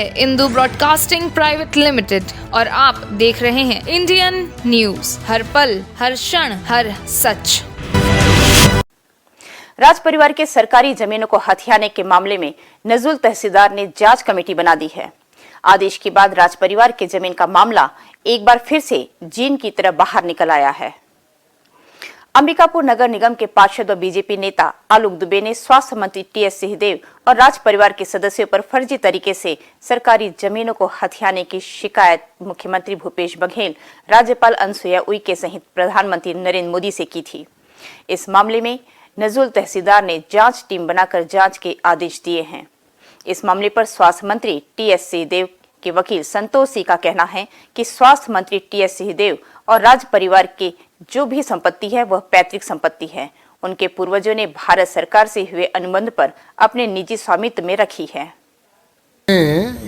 है Indu broadcasting private limited और आप देख रहे हैं इंडियन न्यूज, हर पल, हर क्षण, हर सच। राज परिवार के सरकारी जमीनों को हथियाने के मामले में नजूल तहसीलदार ने जांच कमेटी बना दी है। आदेश के बाद राज परिवार के जमीन का मामला एक बार फिर से जीन की तरह बाहर निकल आया है। अंबिकापुर नगर निगम के पार्षद और बीजेपी नेता आलोक दुबे ने स्वास्थ्य मंत्री टीएस सिंहदेव और राज परिवार के सदस्यों पर फर्जी तरीके से सरकारी जमीनों को हथियाने की शिकायत मुख्यमंत्री भूपेश बघेल, राज्यपाल अनुसुईया उइके सहित प्रधानमंत्री नरेंद्र मोदी से की थी। इस मामले में नजूल तहसीलदार ने जांच टीम बनाकर जांच के आदेश दिए हैं। इस मामले पर स्वास्थ्य मंत्री टीएस सिंहदेव के वकील संतोष सिंह का कहना है कि स्वास्थ्य मंत्री टीएस सिंहदेव और राज परिवार के जो भी संपत्ति है वह पैतृक संपत्ति है। उनके पूर्वजों ने भारत सरकार से हुए अनुबंध पर अपने निजी स्वामित्व में रखी है।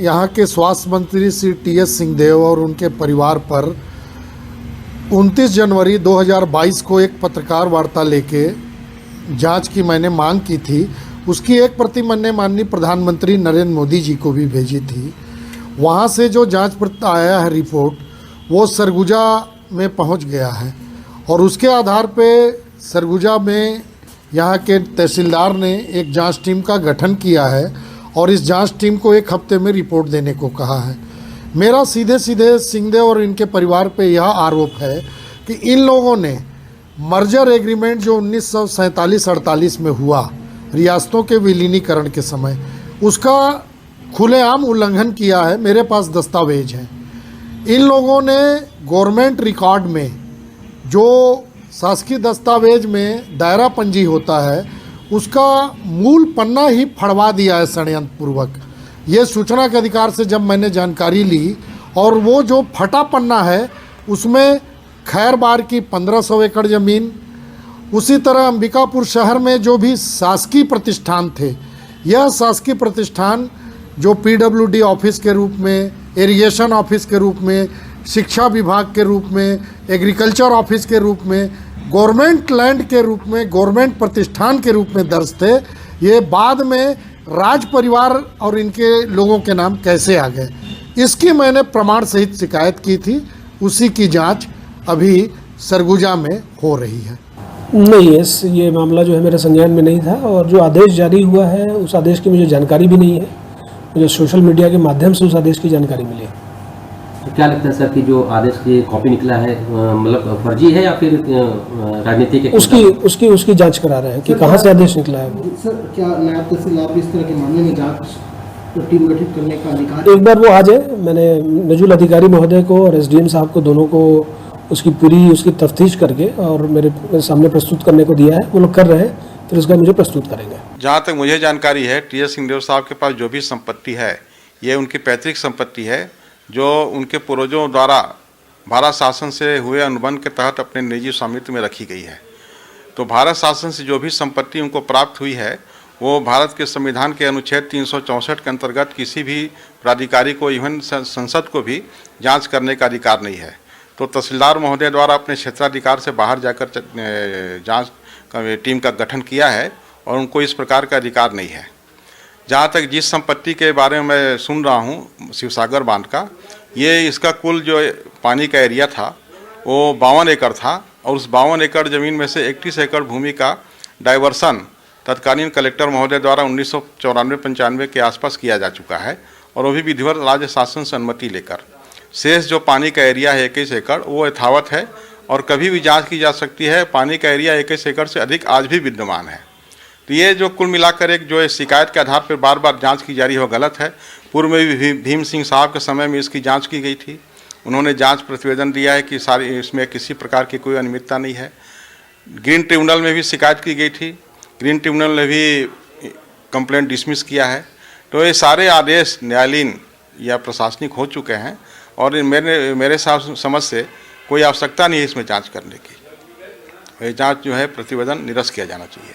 यहाँ के स्वास्थ्य मंत्री श्री टीएस सिंहदेव और उनके परिवार पर 29 जनवरी 2022 को एक पत्रकार वार्ता लेके जांच की मैंने मांग की थी। उसकी एक प्रति मैंने माननीय प्रधानमंत्री नरेंद्र मोदी जी को भी भेजी थी। वहाँ से जो जांच आया है रिपोर्ट, वो सरगुजा में पहुँच गया है और उसके आधार पे सरगुजा में यहाँ के तहसीलदार ने एक जांच टीम का गठन किया है और इस जांच टीम को एक हफ्ते में रिपोर्ट देने को कहा है। मेरा सीधे सीधे सिंहदेव और इनके परिवार पे यह आरोप है कि इन लोगों ने मर्जर एग्रीमेंट जो 1947-48 में हुआ रियासतों के विलीनीकरण के समय, उसका खुलेआम उल्लंघन किया है। मेरे पास दस्तावेज हैं। इन लोगों ने गवर्नमेंट रिकॉर्ड में जो शासकीय दस्तावेज में दायरा पंजी होता है उसका मूल पन्ना ही फड़वा दिया है षड्यंत्र पूर्वक। ये सूचना के अधिकार से जब मैंने जानकारी ली और वो जो फटा पन्ना है उसमें खैरबार की 1500 एकड़ ज़मीन, उसी तरह अंबिकापुर शहर में जो भी शासकीय प्रतिष्ठान थे, यह शासकीय प्रतिष्ठान जो पीडब्ल्यूडी ऑफिस के रूप में, इरिगेशन ऑफिस के रूप में, शिक्षा विभाग के रूप में, एग्रीकल्चर ऑफिस के रूप में, गवर्नमेंट लैंड के रूप में, गवर्नमेंट प्रतिष्ठान के रूप में दर्ज थे, ये बाद में राज परिवार और इनके लोगों के नाम कैसे आ गए, इसकी मैंने प्रमाण सहित शिकायत की थी। उसी की जांच अभी सरगुजा में हो रही है। नहीं, ये मामला जो है मेरे संज्ञान में नहीं था और जो आदेश जारी हुआ है उस आदेश की मुझे जानकारी भी नहीं है। मुझे सोशल मीडिया के माध्यम से उस आदेश की जानकारी मिली है। तो क्या लगता है सर कि जो आदेश की कॉपी निकला है मतलब फर्जी है या फिर राजनीति के उसकी जांच करा रहे हैं कि कहां से आदेश निकला है। सर, क्या नायब तहसीलदार इस तरह के मामले में जांच टीम गठित करने का अधिकार? एक बार वो आ जाए, मैंने नजूल अधिकारी महोदय को और एसडीएम साहब को दोनों को उसकी तफ्तीश करके और मेरे सामने प्रस्तुत करने को दिया है। वो लोग कर रहे हैं, फिर उसका मुझे प्रस्तुत करेंगे। जहाँ तक मुझे जानकारी है, टीएस सिंहदेव साहब के पास जो भी संपत्ति है ये उनकी पैतृक संपत्ति है जो उनके पूर्वजों द्वारा भारत शासन से हुए अनुबंध के तहत अपने निजी स्वामित्व में रखी गई है। तो भारत शासन से जो भी संपत्ति उनको प्राप्त हुई है वो भारत के संविधान के अनुच्छेद 364 के अंतर्गत किसी भी प्राधिकारी को, इवन संसद को भी जांच करने का अधिकार नहीं है। तो तहसीलदार महोदय द्वारा अपने क्षेत्राधिकार से बाहर जाकर जांच टीम का गठन किया है और उनको इस प्रकार का अधिकार नहीं है। जहाँ तक जिस संपत्ति के बारे में मैं सुन रहा हूँ, शिवसागर बांध का, ये इसका कुल जो पानी का एरिया था वो 52 एकड़ था और उस 52 एकड़ ज़मीन में से 31 एकड़ भूमि का डाइवर्सन तत्कालीन कलेक्टर महोदय द्वारा 1994-95 के आसपास किया जा चुका है और वो भी विधिवत राज्य शासन से अनुमति लेकर। शेष जो पानी का एरिया है 21 एकड़ वो यथावत है और कभी भी जांच की जा सकती है। पानी का एरिया 21 एकड़ से अधिक आज भी विद्यमान है। तो ये जो कुल मिलाकर एक जो शिकायत के आधार पर बार बार जांच की जा रही है वो गलत है। पूर्व में भी भीम सिंह साहब के समय में इसकी जांच की गई थी। उन्होंने जांच प्रतिवेदन दिया है कि सारी इसमें किसी प्रकार की कोई अनियमितता नहीं है। ग्रीन ट्रिब्यूनल में भी शिकायत की गई थी, ग्रीन ट्रिब्यूनल ने भी कंप्लेंट डिसमिस किया है। तो ये सारे आदेश न्यायालयीन या प्रशासनिक हो चुके हैं और मेरे समझ से कोई आवश्यकता नहीं है इसमें जांच करने की। ये जांच जो है प्रतिवेदन निरस्त किया जाना चाहिए।